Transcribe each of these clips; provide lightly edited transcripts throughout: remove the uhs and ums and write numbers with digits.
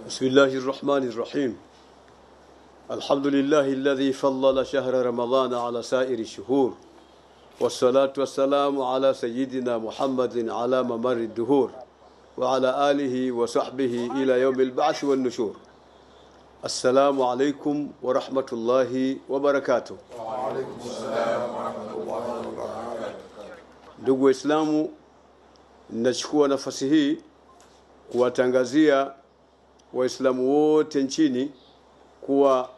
بسم الله الرحمن الرحيم. الحمد لله الذي فضل شهر رمضان على سائر الشهور، والصلاة والسلام على سيدنا محمد على ممر الدهور، وعلى آله وصحبه إلى يوم البعث والنشور. السلام عليكم ورحمة الله وبركاته. وعليكم السلام ورحمة الله وبركاته. Ndugu Waislamu, nachukua nafasi hii kuwatangazia Waislamu wote nchini kuwa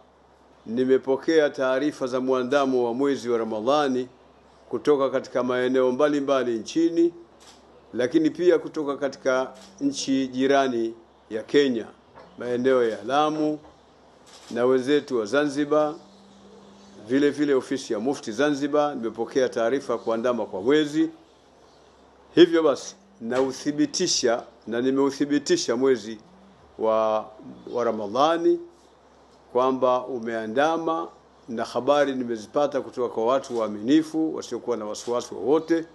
nimepokea taarifa za muandamo wa mwezi wa Ramadhani kutoka katika maeneo mbalimbali nchini, lakini pia kutoka katika nchi jirani ya Kenya, maeneo ya Lamu na wenzetu wa Zanzibar, vile vile ofisi ya Mufti Zanzibar. Nimepokea taarifa kuandama kwa mwezi. Hivyo basi nauthibitisha na nimeuthibitisha mwezi wa Ramadhani kwamba umeandama, na habari nimezipata kutoka kwa watu waaminifu wasiokuwa na wasiwasi wowote.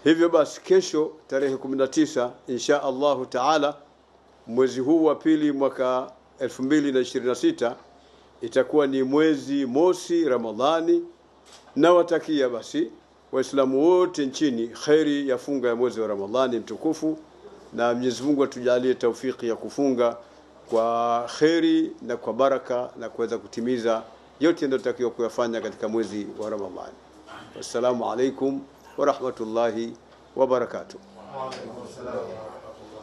Hivyo basi kesho tarehe 19 insha Allahu Taala, mwezi huu wa pili mwaka 2026 itakuwa ni mwezi mosi Ramadhani, na watakia basi Waislamu wote nchini khairi ya funga ya mwezi wa Ramadhani mtukufu, na Mwenyezi Mungu atujalie taufiki ya kufunga kwa khairi na kwa baraka na kuweza kutimiza yote yanayotakiwa kuyafanya katika mwezi wa Ramadhani. Wassalamu alaikum wa rahmatullahi wa barakatuh. Wa alaikum assalam.